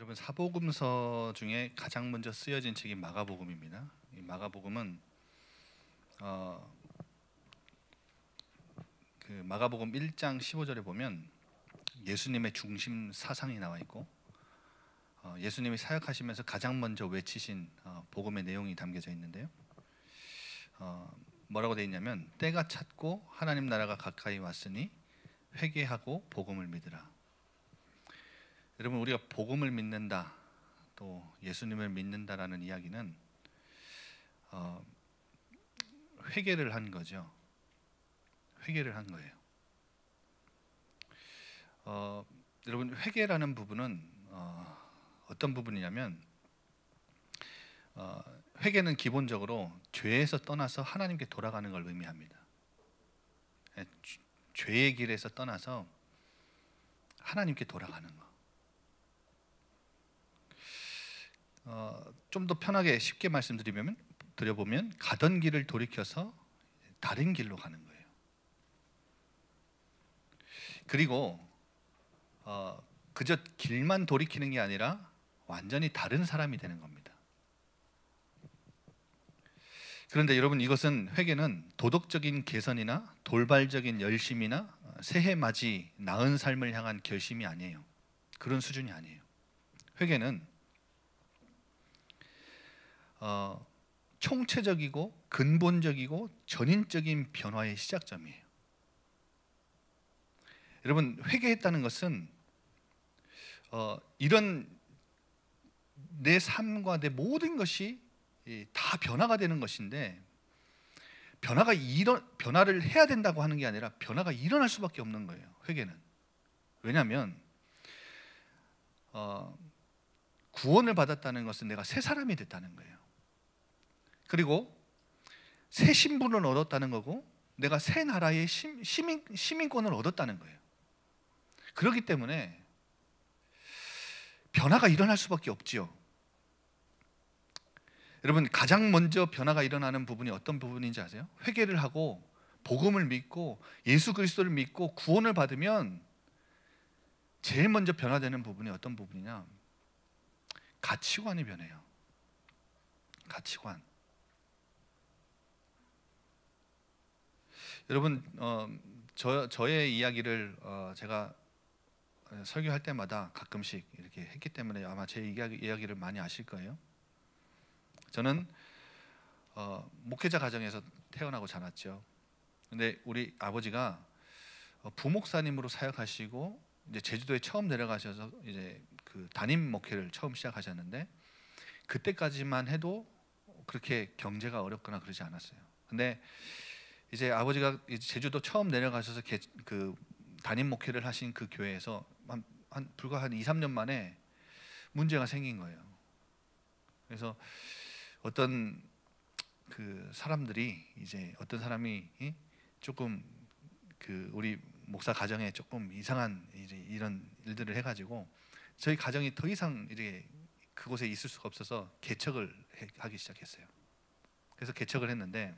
여러분, 사복음서 중에 가장 먼저 쓰여진 책이 마가복음입니다. 이 마가복음은 그 마가복음 1장 15절에 보면 예수님의 중심 사상이 나와 있고 예수님이 사역하시면서 가장 먼저 외치신 복음의 내용이 담겨져 있는데요. 뭐라고 되어 있냐면, 때가 찼고 하나님 나라가 가까이 왔으니 회개하고 복음을 믿으라. 여러분, 우리가 복음을 믿는다, 또 예수님을 믿는다라는 이야기는 회개를 한 거죠. 회개를 한 거예요. 여러분, 회개라는 부분은 어떤 부분이냐면, 회개는 기본적으로 죄에서 떠나서 하나님께 돌아가는 걸 의미합니다. 죄의 길에서 떠나서 하나님께 돌아가는 거. 좀 더 편하게 쉽게 말씀드리면 가던 길을 돌이켜서 다른 길로 가는 거예요. 그리고 그저 길만 돌이키는 게 아니라 완전히 다른 사람이 되는 겁니다. 그런데 여러분, 이것은, 회개는 도덕적인 개선이나 돌발적인 열심이나 새해 맞이 나은 삶을 향한 결심이 아니에요. 그런 수준이 아니에요. 회개는 총체적이고 근본적이고 전인적인 변화의 시작점이에요. 여러분, 회개했다는 것은 이런 내 삶과 내 모든 것이 다 변화가 되는 것인데, 변화를 해야 된다고 하는 게 아니라 변화가 일어날 수밖에 없는 거예요, 회개는. 왜냐하면 구원을 받았다는 것은 내가 새 사람이 됐다는 거예요. 그리고 새 신분을 얻었다는 거고, 내가 새 나라의 시민권을 얻었다는 거예요. 그렇기 때문에 변화가 일어날 수밖에 없지요. 여러분, 가장 먼저 변화가 일어나는 부분이 어떤 부분인지 아세요? 회개를 하고 복음을 믿고 예수 그리스도를 믿고 구원을 받으면 제일 먼저 변화되는 부분이 어떤 부분이냐? 가치관이 변해요. 가치관. 여러분, 저의 이야기를 제가 설교할 때마다 가끔씩 이렇게 했기 때문에 아마 제 이야기를 많이 아실 거예요. 저는 목회자 가정에서 태어나고 자랐죠. 근데 우리 아버지가 부목사님으로 사역하시고, 이제 제주도에 처음 내려가셔서 이제 그 담임 목회를 처음 시작하셨는데, 그때까지만 해도 그렇게 경제가 어렵거나 그러지 않았어요. 근데 이제 아버지가 제주도 처음 내려가셔서 그 담임 목회를 하신 그 교회에서 불과 한 2, 3년 만에 문제가 생긴 거예요. 그래서 어떤 그 사람들이, 이제 어떤 사람이 조금 그 우리 목사 가정에 조금 이상한 이런 일들을 해가지고 저희 가정이 더 이상 이제 그곳에 있을 수가 없어서 개척을 하기 시작했어요. 그래서 개척을 했는데,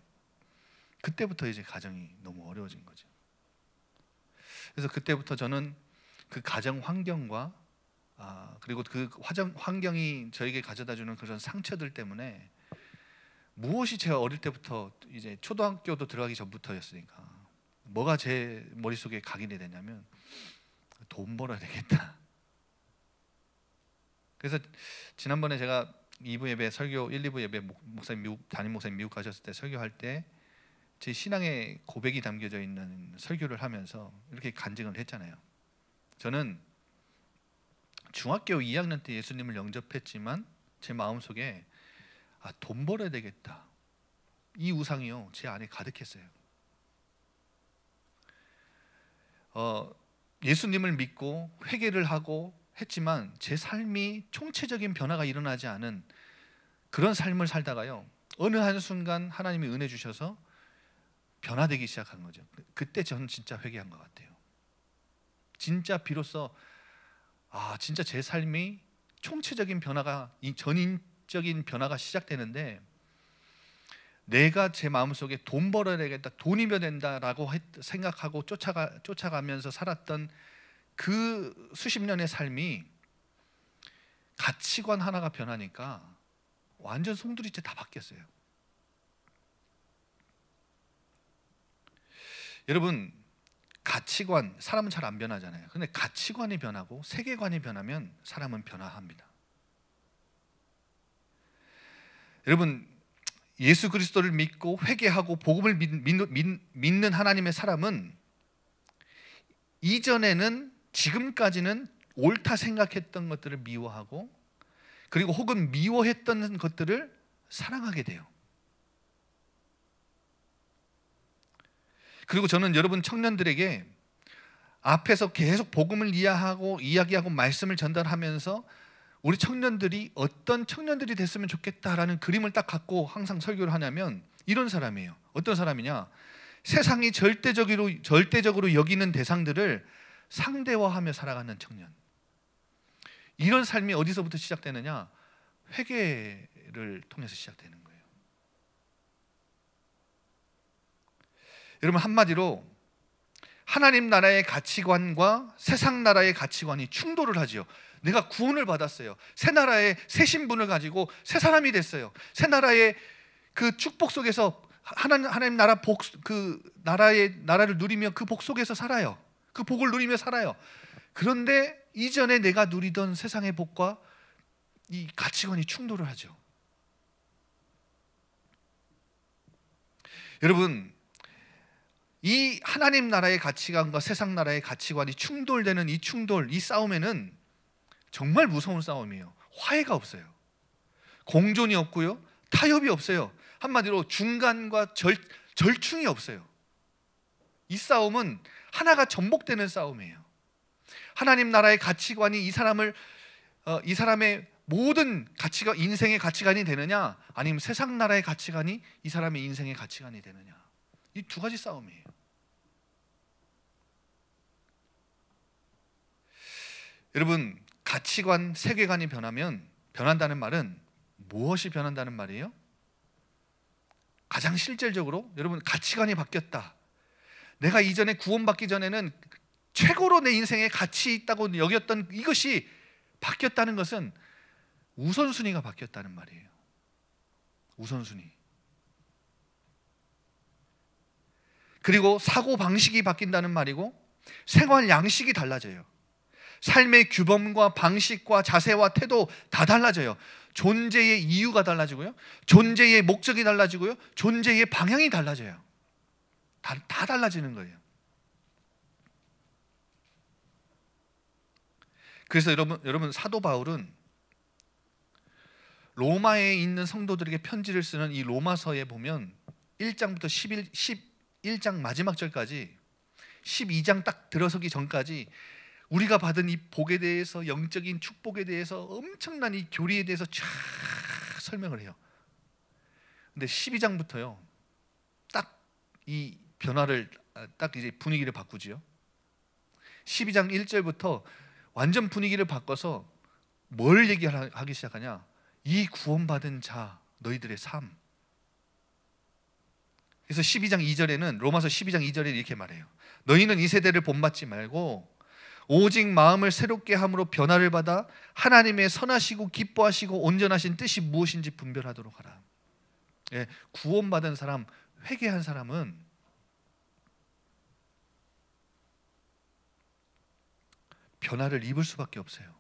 그때부터 이제 가정이 너무 어려워진 거죠. 그래서 그때부터 저는 그 가정 환경과 그리고 그 환경이 저에게 가져다주는 그런 상처들 때문에, 무엇이 제가 어릴 때부터, 이제 초등학교도 들어가기 전부터였으니까, 뭐가 제 머릿속에 각인이 되냐면, 돈 벌어야 되겠다. 그래서 지난번에 제가 2부 예배 설교, 1, 2부 예배 목사님 담임 목사님 미국 가셨을 때 설교할 때 제 신앙의 고백이 담겨져 있는 설교를 하면서 이렇게 간증을 했잖아요. 저는 중학교 2학년 때 예수님을 영접했지만 제 마음속에 돈 벌어야 되겠다, 이 우상이요, 제 안에 가득했어요. 예수님을 믿고 회개를 하고 했지만 제 삶이 총체적인 변화가 일어나지 않은 그런 삶을 살다가요, 어느 한순간 하나님이 은혜 주셔서 변화되기 시작한 거죠. 그때 저는 진짜 회개한 것 같아요. 진짜 비로소 진짜 제 삶이 총체적인 변화가, 전인적인 변화가 시작되는데, 내가 제 마음속에 돈 벌어야 되겠다, 돈이면 된다라고 생각하고 쫓아가면서 살았던 그 수십 년의 삶이 가치관 하나가 변하니까 완전 송두리째 다 바뀌었어요. 여러분, 가치관, 사람은 잘 안 변하잖아요. 근데 가치관이 변하고 세계관이 변하면 사람은 변화합니다. 여러분, 예수 그리스도를 믿고 회개하고 복음을 믿는 하나님의 사람은 이전에는, 지금까지는 옳다 생각했던 것들을 미워하고, 그리고 혹은 미워했던 것들을 사랑하게 돼요. 그리고 저는 여러분 청년들에게 앞에서 계속 복음을 이야기하고 말씀을 전달하면서 우리 청년들이 어떤 청년들이 됐으면 좋겠다라는 그림을 딱 갖고 항상 설교를 하냐면 이런 사람이에요. 어떤 사람이냐? 세상이 절대적으로 여기는 대상들을 상대화하며 살아가는 청년. 이런 삶이 어디서부터 시작되느냐? 회개를 통해서 시작되는 거예요. 여러분, 한마디로 하나님 나라의 가치관과 세상 나라의 가치관이 충돌을 하지요. 내가 구원을 받았어요. 새 나라의 새 신분을 가지고 새 사람이 됐어요. 새 나라의 그 축복 속에서 하나님 나라 나라를 누리며 그 복 속에서 살아요. 그 복을 누리며 살아요. 그런데 이전에 내가 누리던 세상의 복과 이 가치관이 충돌을 하죠. 여러분, 이 하나님 나라의 가치관과 세상 나라의 가치관이 충돌되는 이 충돌, 이 싸움에는 정말 무서운 싸움이에요. 화해가 없어요. 공존이 없고요, 타협이 없어요. 한마디로 중간과 절충이 없어요. 이 싸움은 하나가 전복되는 싸움이에요. 하나님 나라의 가치관이 이 사람의 모든 가치가 인생의 가치관이 되느냐, 아니면 세상 나라의 가치관이 이 사람의 인생의 가치관이 되느냐. 이 두 가지 싸움이에요. 여러분, 가치관, 세계관이 변한다는 말은 무엇이 변한다는 말이에요? 가장 실질적으로 여러분, 가치관이 바뀌었다. 내가 이전에 구원받기 전에는 최고로 내 인생에 가치 있다고 여겼던 이것이 바뀌었다는 것은 우선순위가 바뀌었다는 말이에요. 우선순위. 그리고 사고방식이 바뀐다는 말이고, 생활 양식이 달라져요. 삶의 규범과 방식과 자세와 태도 다 달라져요. 존재의 이유가 달라지고요, 존재의 목적이 달라지고요, 존재의 방향이 달라져요. 다 달라지는 거예요. 그래서 여러분 사도 바울은 로마에 있는 성도들에게 편지를 쓰는 이 로마서에 보면 1장부터 11장 마지막 절까지, 12장 딱 들어서기 전까지 우리가 받은 이 복에 대해서, 영적인 축복에 대해서, 엄청난 이 교리에 대해서 쫙 설명을 해요. 근데 12장부터요, 딱 이 변화를, 딱 이제 분위기를 바꾸지요. 12장 1절부터 완전 분위기를 바꿔서 뭘 얘기하기 시작하냐? 이 구원받은 자 너희들의 삶. 그래서 12장 2절에는, 로마서 12장 2절에 이렇게 말해요. 너희는 이 세대를 본받지 말고 오직 마음을 새롭게 함으로 변화를 받아 하나님의 선하시고 기뻐하시고 온전하신 뜻이 무엇인지 분별하도록 하라. 예, 구원받은 사람, 회개한 사람은 변화를 입을 수밖에 없어요.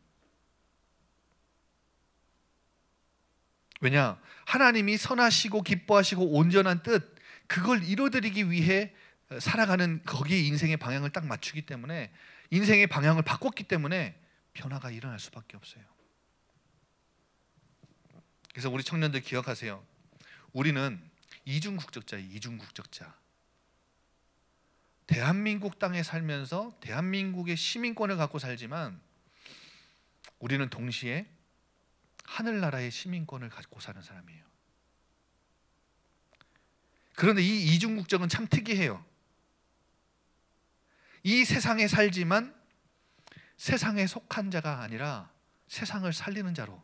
왜냐? 하나님이 선하시고 기뻐하시고 온전한 뜻, 그걸 이루어드리기 위해 살아가는, 거기에 인생의 방향을 딱 맞추기 때문에, 인생의 방향을 바꿨기 때문에 변화가 일어날 수밖에 없어요. 그래서 우리 청년들 기억하세요. 우리는 이중국적자예요. 이중국적자. 대한민국 땅에 살면서 대한민국의 시민권을 갖고 살지만 우리는 동시에 하늘나라의 시민권을 갖고 사는 사람이에요. 그런데 이 이중국적은 참 특이해요. 이 세상에 살지만 세상에 속한 자가 아니라 세상을 살리는 자로,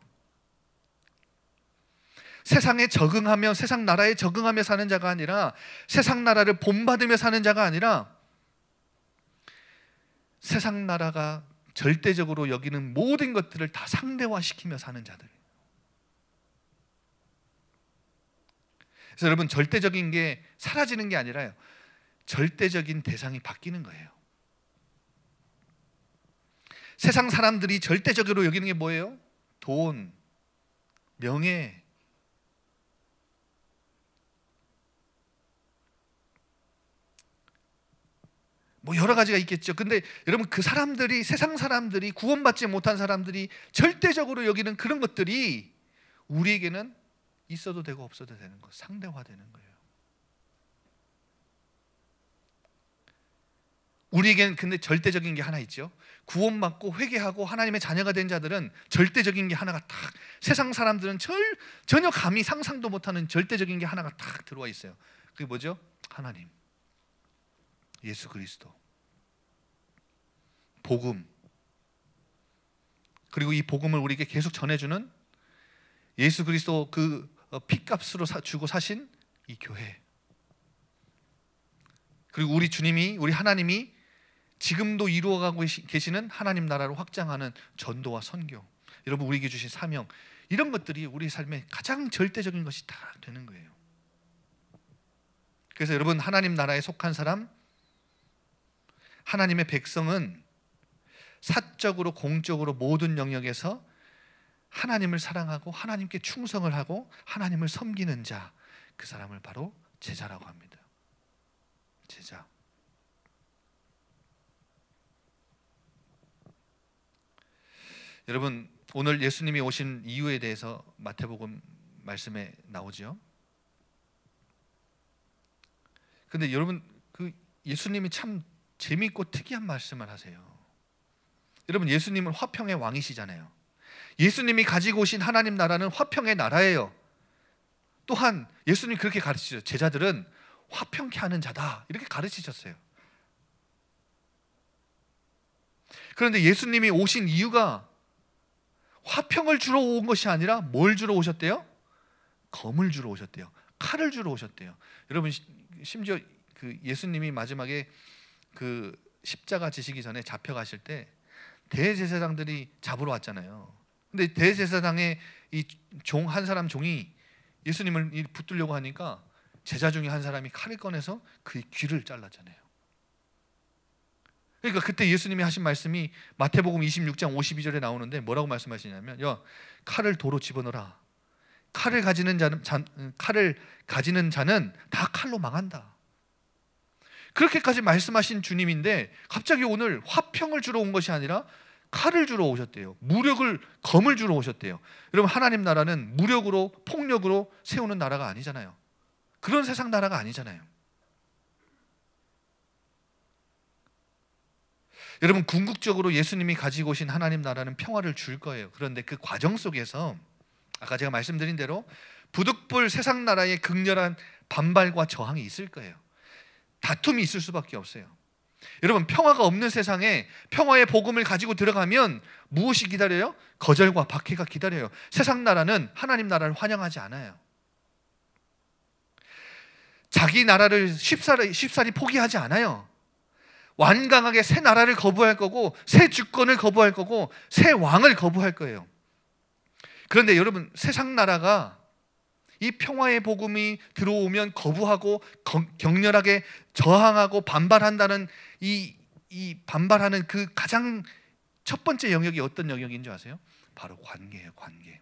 세상에 적응하며, 세상 나라에 적응하며 사는 자가 아니라, 세상 나라를 본받으며 사는 자가 아니라, 세상 나라가 절대적으로 여기는 모든 것들을 다 상대화시키며 사는 자들. 그래서 여러분, 절대적인 게 사라지는 게 아니라요, 절대적인 대상이 바뀌는 거예요. 세상 사람들이 절대적으로 여기는 게 뭐예요? 돈, 명예, 뭐 여러 가지가 있겠죠. 근데 여러분, 그 사람들이, 세상 사람들이, 구원받지 못한 사람들이 절대적으로 여기는 그런 것들이 우리에게는 있어도 되고 없어도 되는 거, 상대화되는 거예요. 우리에게는 근데 절대적인 게 하나 있죠. 구원받고 회개하고 하나님의 자녀가 된 자들은 절대적인 게 하나가 딱, 세상 사람들은 전혀 감히 상상도 못하는 절대적인 게 하나가 딱 들어와 있어요. 그게 뭐죠? 하나님, 예수 그리스도, 복음, 그리고 이 복음을 우리에게 계속 전해주는 예수 그리스도 그 핏값으로 주고 사신 이 교회, 그리고 우리 주님이, 우리 하나님이 지금도 이루어가고 계시는 하나님 나라를 확장하는 전도와 선교, 여러분 우리에게 주신 사명, 이런 것들이 우리 삶의 가장 절대적인 것이 다 되는 거예요. 그래서 여러분, 하나님 나라에 속한 사람, 하나님의 백성은 사적으로 공적으로 모든 영역에서 하나님을 사랑하고 하나님께 충성을 하고 하나님을 섬기는 자, 그 사람을 바로 제자라고 합니다. 제자. 여러분, 오늘 예수님이 오신 이유에 대해서 마태복음 말씀에 나오죠. 근데 여러분, 그 예수님이 참 재미있고 특이한 말씀을 하세요. 여러분, 예수님은 화평의 왕이시잖아요. 예수님이 가지고 오신 하나님 나라는 화평의 나라예요. 또한 예수님이 그렇게 가르치죠. 제자들은 화평케 하는 자다, 이렇게 가르치셨어요. 그런데 예수님이 오신 이유가 화평을 주러 온 것이 아니라 뭘 주러 오셨대요? 검을 주러 오셨대요. 칼을 주러 오셨대요. 여러분, 심지어 그 예수님이 마지막에 그 십자가 지시기 전에 잡혀가실 때 대제사장들이 잡으러 왔잖아요. 근데 대제사장의 이 종, 한 사람 종이 예수님을 붙들려고 하니까 제자 중에 한 사람이 칼을 꺼내서 그의 귀를 잘랐잖아요. 그러니까 그때 예수님이 하신 말씀이 마태복음 26장 52절에 나오는데 뭐라고 말씀하시냐면, 야, 칼을 도로 집어넣어라. 칼을 가지는 자는 다 칼로 망한다. 그렇게까지 말씀하신 주님인데 갑자기 오늘 화평을 주러 온 것이 아니라 칼을 주러 오셨대요. 무력을, 검을 주러 오셨대요. 여러분, 하나님 나라는 무력으로, 폭력으로 세우는 나라가 아니잖아요. 그런 세상 나라가 아니잖아요. 여러분, 궁극적으로 예수님이 가지고 오신 하나님 나라는 평화를 줄 거예요. 그런데 그 과정 속에서 아까 제가 말씀드린 대로 부득불 세상 나라의 극렬한 반발과 저항이 있을 거예요. 다툼이 있을 수밖에 없어요. 여러분, 평화가 없는 세상에 평화의 복음을 가지고 들어가면 무엇이 기다려요? 거절과 박해가 기다려요. 세상 나라는 하나님 나라를 환영하지 않아요. 자기 나라를 쉽사리 포기하지 않아요. 완강하게 새 나라를 거부할 거고, 새 주권을 거부할 거고, 새 왕을 거부할 거예요. 그런데 여러분, 세상 나라가 이 평화의 복음이 들어오면 거부하고 격렬하게 저항하고 반발한다는 이 반발하는 그 가장 첫 번째 영역이 어떤 영역인 줄 아세요? 바로 관계예요. 관계.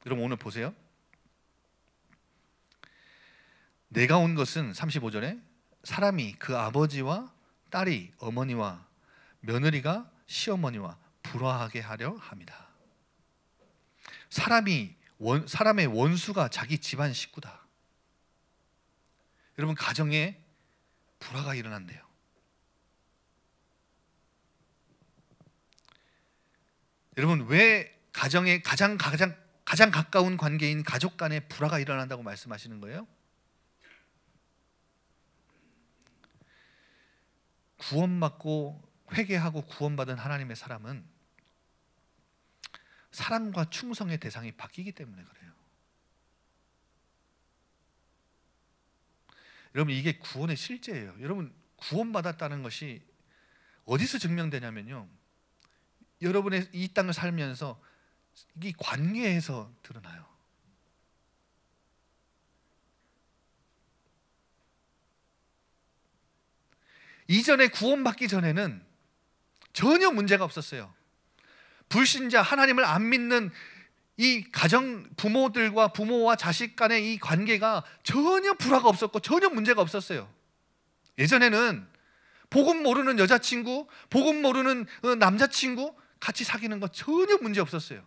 여러분, 오늘 보세요. 내가 온 것은 35절에 사람이 그 아버지와 딸이 어머니와 며느리가 시어머니와 불화하게 하려 합니다. 사람의 원수가 자기 집안 식구다. 여러분, 가정에 불화가 일어난대요. 여러분, 왜 가정에 가장 가까운 관계인 가족 간에 불화가 일어난다고 말씀하시는 거예요? 구원받고 회개하고 구원받은 하나님의 사람은 사랑과 충성의 대상이 바뀌기 때문에 그래요. 여러분, 이게 구원의 실제예요. 여러분, 구원받았다는 것이 어디서 증명되냐면요, 여러분의 이 땅을 살면서 이 관계에서 드러나요. 이전에 구원받기 전에는 전혀 문제가 없었어요. 불신자, 하나님을 안 믿는 이 가정, 부모들과 부모와 자식 간의 이 관계가 전혀 불화가 없었고 전혀 문제가 없었어요. 예전에는 복음 모르는 여자친구, 복음 모르는 남자친구 같이 사귀는 거 전혀 문제 없었어요.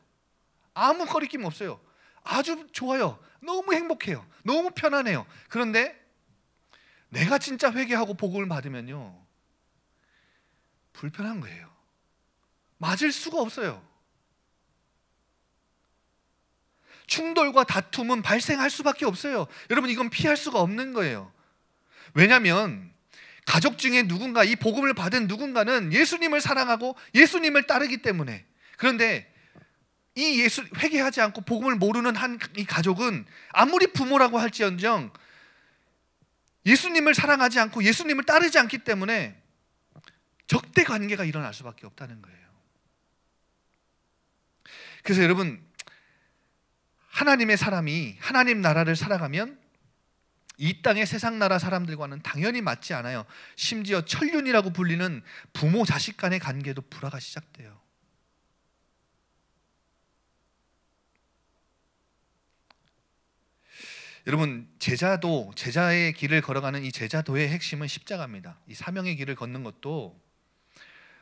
아무 거리낌 없어요. 아주 좋아요. 너무 행복해요. 너무 편안해요. 그런데 내가 진짜 회개하고 복음을 받으면요, 불편한 거예요. 맞을 수가 없어요. 충돌과 다툼은 발생할 수밖에 없어요. 여러분, 이건 피할 수가 없는 거예요. 왜냐하면 가족 중에 누군가, 이 복음을 받은 누군가는 예수님을 사랑하고 예수님을 따르기 때문에. 그런데 이 회개하지 않고 복음을 모르는 이 가족은 아무리 부모라고 할지언정 예수님을 사랑하지 않고 예수님을 따르지 않기 때문에 적대 관계가 일어날 수밖에 없다는 거예요. 그래서 여러분, 하나님의 사람이 하나님 나라를 살아가면 이 땅의 세상 나라 사람들과는 당연히 맞지 않아요. 심지어 천륜이라고 불리는 부모 자식 간의 관계도 불화가 시작돼요. 여러분, 제자의 길을 걸어가는 이 제자도의 핵심은 십자가입니다. 이 사명의 길을 걷는 것도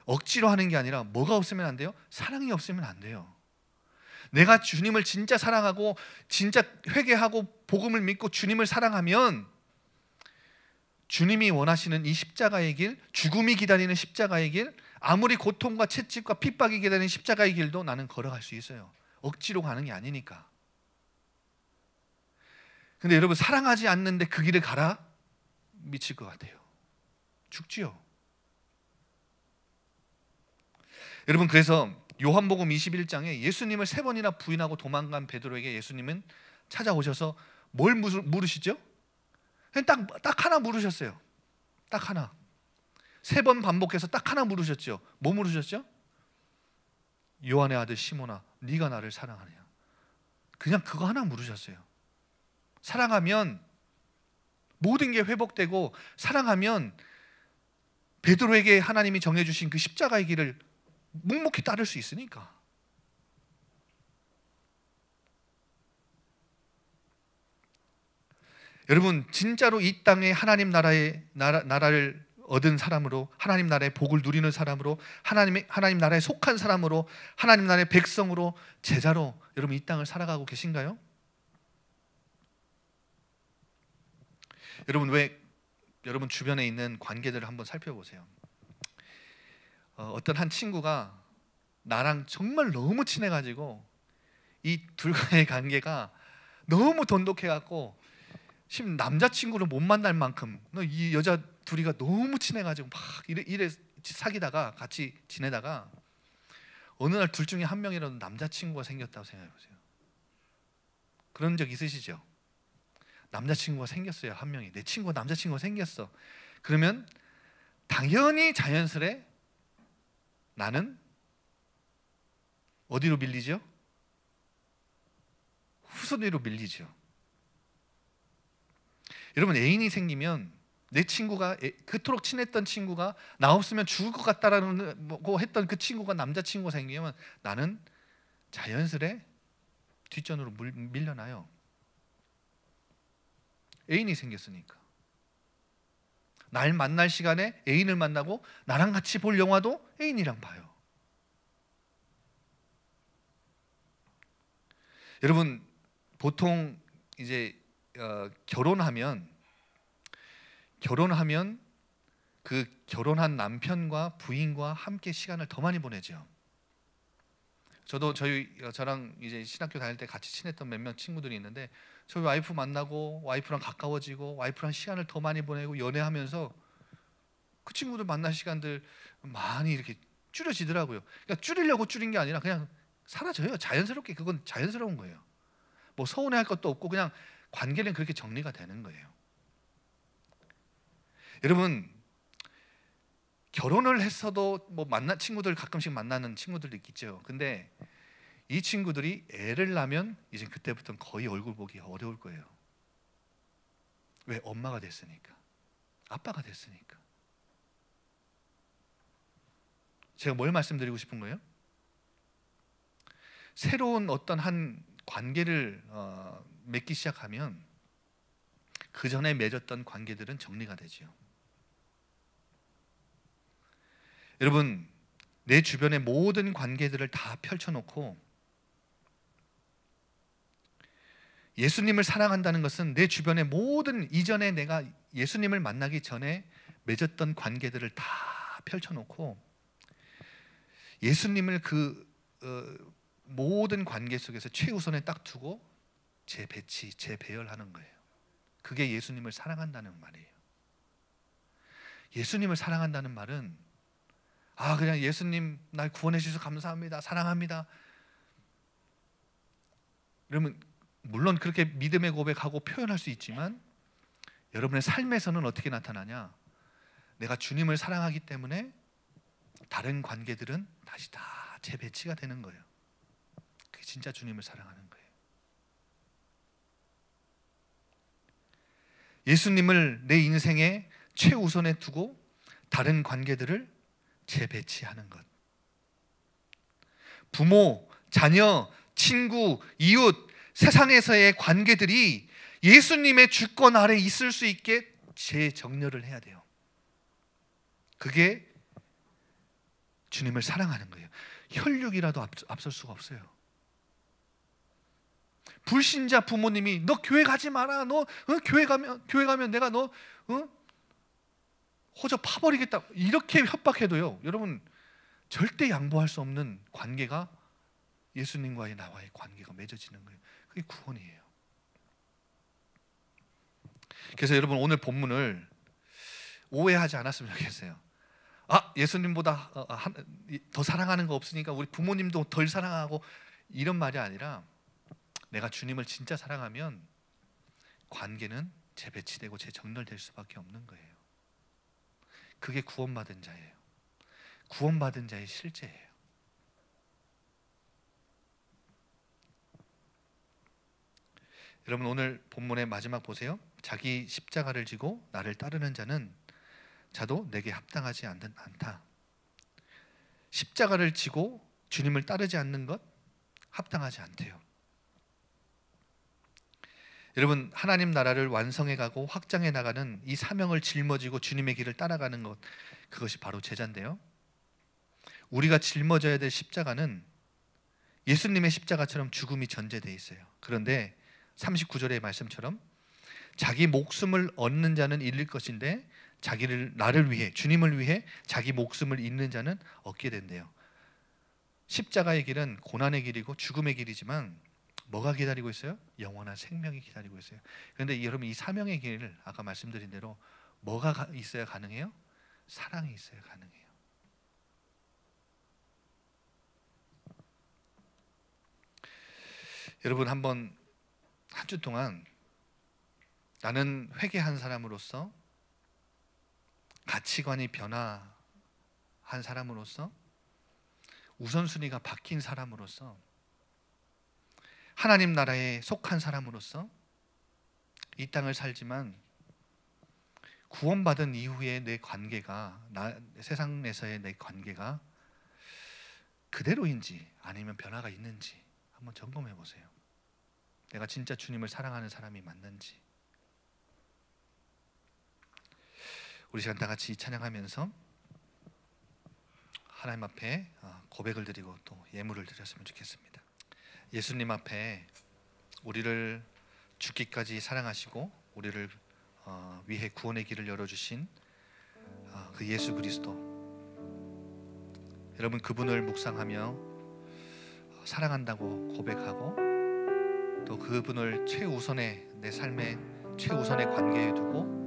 억지로 하는 게 아니라 뭐가 없으면 안 돼요? 사랑이 없으면 안 돼요. 내가 주님을 진짜 사랑하고 진짜 회개하고 복음을 믿고 주님을 사랑하면 주님이 원하시는 이 십자가의 길, 죽음이 기다리는 십자가의 길, 아무리 고통과 채찍과 핍박이 기다리는 십자가의 길도 나는 걸어갈 수 있어요. 억지로 가는 게 아니니까. 근데 여러분, 사랑하지 않는데 그 길을 가라? 미칠 것 같아요. 죽지요. 여러분, 그래서 요한복음 21장에 예수님을 3번이나 부인하고 도망간 베드로에게 예수님은 찾아오셔서 뭘 물으시죠? 딱 하나 물으셨어요. 딱 하나. 3번 반복해서 딱 하나 물으셨죠. 뭐 물으셨죠? 요한의 아들 시몬아, 네가 나를 사랑하느냐? 그냥 그거 하나 물으셨어요. 사랑하면 모든 게 회복되고, 사랑하면 베드로에게 하나님이 정해주신 그 십자가의 길을 묵묵히 따를 수 있으니까. 여러분, 진짜로 이 땅에 하나님 나라를 얻은 사람으로, 하나님 나라의 복을 누리는 사람으로, 하나님 나라에 속한 사람으로, 하나님 나라의 백성으로, 제자로 여러분 이 땅을 살아가고 계신가요? 여러분 주변에 있는 관계들을 한번 살펴보세요. 어떤 한 친구가 나랑 정말 너무 친해가지고 이 둘과의 관계가 너무 돈독해갖고 지금 남자친구를 못 만날 만큼 이 여자 둘이가 너무 친해가지고 막 이래 사귀다가 같이 지내다가 어느 날 둘 중에 한 명이라도 남자친구가 생겼다고 생각해보세요. 그런 적 있으시죠? 남자친구가 생겼어요. 한 명이. 내 친구가 남자친구가 생겼어. 그러면 당연히 자연스레 나는 어디로 밀리죠? 후손위로 밀리죠. 여러분, 애인이 생기면 내 친구가, 그토록 친했던 친구가 나 없으면 죽을 것 같다라고 했던 그 친구가 남자친구가 생기면 나는 자연스레 뒷전으로 밀려나요. 애인이 생겼으니까. 날 만날 시간에 애인을 만나고 나랑 같이 볼 영화도 애인이랑 봐요. 여러분, 보통 이제 결혼하면 그 결혼한 남편과 부인과 함께 시간을 더 많이 보내죠. 저도 저랑 이제 신학교 다닐 때 같이 친했던 몇몇 친구들이 있는데, 저희 와이프 만나고 와이프랑 가까워지고 와이프랑 시간을 더 많이 보내고 연애하면서 그 친구들 만날 시간들 많이 이렇게 줄여지더라고요. 그러니까 줄이려고 줄인 게 아니라 그냥 사라져요. 자연스럽게. 그건 자연스러운 거예요. 뭐 서운해할 것도 없고 그냥 관계는 그렇게 정리가 되는 거예요. 여러분, 결혼을 했어도 뭐 친구들 가끔씩 만나는 친구들도 있겠죠. 근데 이 친구들이 애를 낳으면 이제 그때부터는 거의 얼굴 보기 어려울 거예요. 왜? 엄마가 됐으니까, 아빠가 됐으니까. 제가 뭘 말씀드리고 싶은 거예요? 새로운 어떤 한 관계를 맺기 시작하면 그 전에 맺었던 관계들은 정리가 되지요. 여러분, 내 주변의 모든 관계들을 다 펼쳐놓고 예수님을 사랑한다는 것은 내 주변의 모든 이전에 내가 예수님을 만나기 전에 맺었던 관계들을 다 펼쳐놓고 예수님을 모든 관계 속에서 최우선에 딱 두고 재배치, 재배열하는 거예요. 그게 예수님을 사랑한다는 말이에요. 예수님을 사랑한다는 말은 그냥 예수님 날 구원해 주셔서 감사합니다, 사랑합니다. 그러면 물론 그렇게 믿음의 고백하고 표현할 수 있지만 여러분의 삶에서는 어떻게 나타나냐? 내가 주님을 사랑하기 때문에 다른 관계들은 다시 다 재배치가 되는 거예요. 그게 진짜 주님을 사랑하는 거예요. 예수님을 내 인생의 최우선에 두고 다른 관계들을 재배치하는 것. 부모, 자녀, 친구, 이웃, 세상에서의 관계들이 예수님의 주권 아래 있을 수 있게 재정렬을 해야 돼요. 그게 주님을 사랑하는 거예요. 혈육이라도 앞설 수가 없어요. 불신자 부모님이 너 교회 가지 마라. 너 교회 가면 내가 너 호적 파버리겠다. 이렇게 협박해도요. 여러분 절대 양보할 수 없는 관계가 예수님과의 나와의 관계가 맺어지는 거예요. 그게 구원이에요. 그래서 여러분 오늘 본문을 오해하지 않았으면 좋겠어요. 예수님보다 더 사랑하는 거 없으니까 우리 부모님도 덜 사랑하고 이런 말이 아니라 내가 주님을 진짜 사랑하면 관계는 재배치되고 재정렬될 수밖에 없는 거예요. 그게 구원받은 자예요. 구원받은 자의 실제예요. 여러분 오늘 본문의 마지막 보세요. 자기 십자가를 지고 나를 따르는 자는 자도 내게 합당하지 않다. 십자가를 지고 주님을 따르지 않는 것 합당하지 않대요. 여러분 하나님 나라를 완성해 가고 확장해 나가는 이 사명을 짊어지고 주님의 길을 따라가는 것, 그것이 바로 제자인데요. 우리가 짊어져야 될 십자가는 예수님의 십자가처럼 죽음이 전제되어 있어요. 그런데 39절의 말씀처럼 자기 목숨을 얻는 자는 잃을 것인데 나를 위해, 주님을 위해 자기 목숨을 잃는 자는 얻게 된대요. 십자가의 길은 고난의 길이고 죽음의 길이지만 뭐가 기다리고 있어요? 영원한 생명이 기다리고 있어요. 그런데 여러분 이 사명의 길을 아까 말씀드린 대로 뭐가 있어야 가능해요? 사랑이 있어야 가능해요. 여러분 한번 한 주 동안 나는 회개한 사람으로서, 가치관이 변화한 사람으로서, 우선순위가 바뀐 사람으로서, 하나님 나라에 속한 사람으로서 이 땅을 살지만 구원받은 이후에 내 관계가, 세상에서의 내 관계가 그대로인지 아니면 변화가 있는지 한번 점검해 보세요. 내가 진짜 주님을 사랑하는 사람이 맞는지. 우리 시간 다 같이 찬양하면서 하나님 앞에 고백을 드리고 또 예물을 드렸으면 좋겠습니다. 예수님 앞에 우리를 죽기까지 사랑하시고 우리를 위해 구원의 길을 열어주신 그 예수 그리스도, 여러분 그분을 묵상하며 사랑한다고 고백하고 또 그분을 최우선의, 내 삶의 최우선의 관계에 두고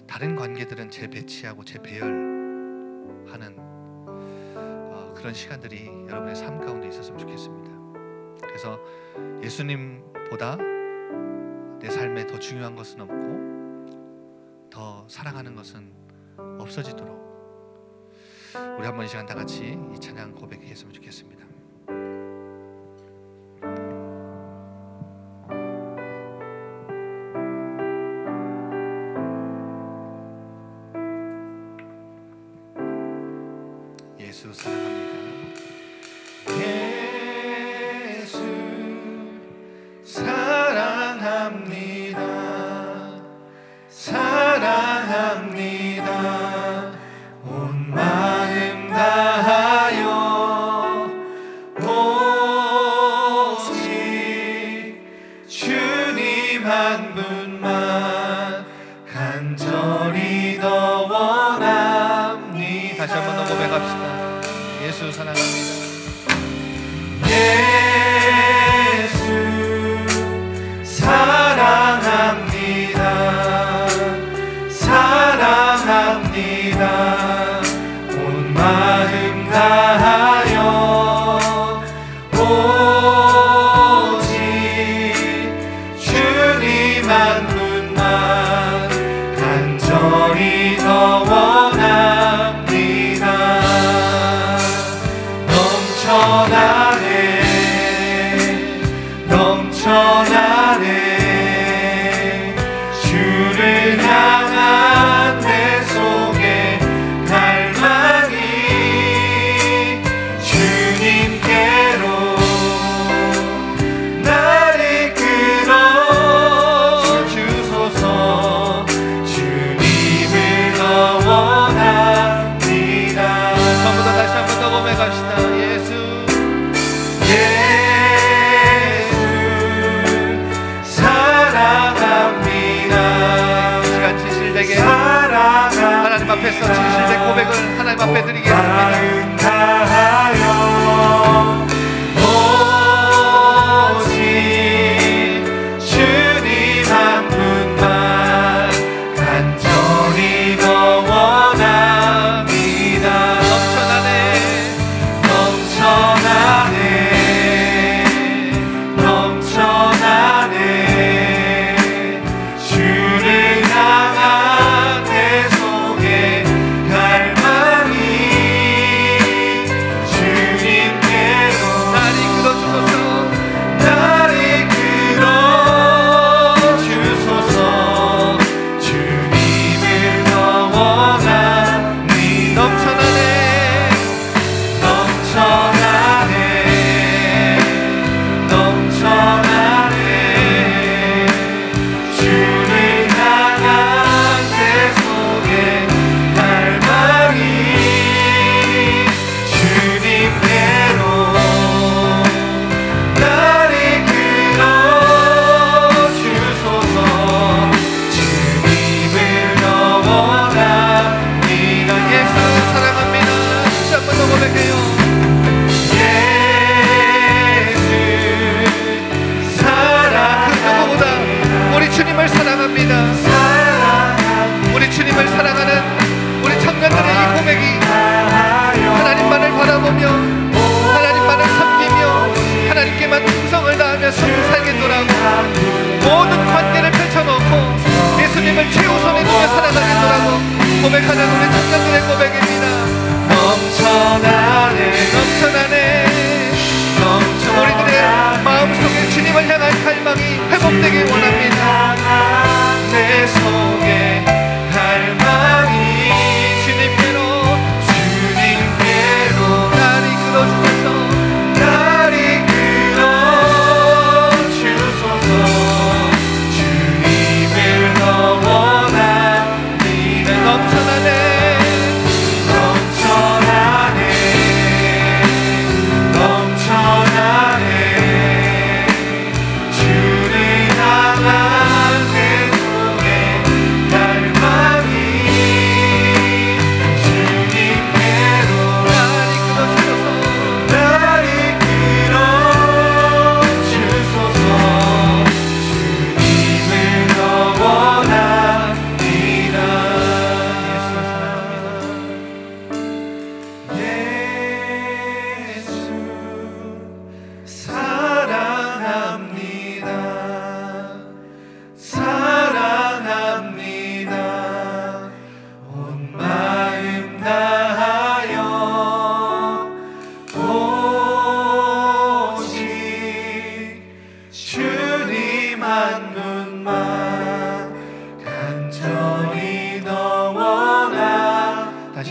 다른 관계들은 재배치하고 재배열하는 그런 시간들이 여러분의 삶 가운데 있었으면 좋겠습니다. 그래서 예수님보다 내 삶에 더 중요한 것은 없고 더 사랑하는 것은 없어지도록 우리 한번 이 시간 다 같이 이 찬양 고백했으면 좋겠습니다. 예수 사랑합니다. 예수 사랑합니다. 사랑합니다. 온 마음 다하여 오직 주님 한 분만 간절히 더 원합니다. 다시 한 번 더 고백합시다. 예수 사랑합니다. 예수 사랑합니다. 사랑합니다. 온 마음 다하여 오직 주님 한 분만 간절히 더 원합니다. 넘쳐나네 주를 향한 내 속에 갈망이 주님께로 나를 끌어 주소서. 주님을 더 원합니다. 전부 다 다시 한 번 더 고백합시다. 예수 하나님 앞에서 진실된 고백을 하나님 앞에 드리겠습니다. 오직 주님 한 분만 간절히 더 원합니다. 넘쳐나네 주를 향한 내 속에 갈망이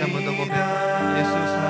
한 번 더 고백합니다. 예수 사랑합니다.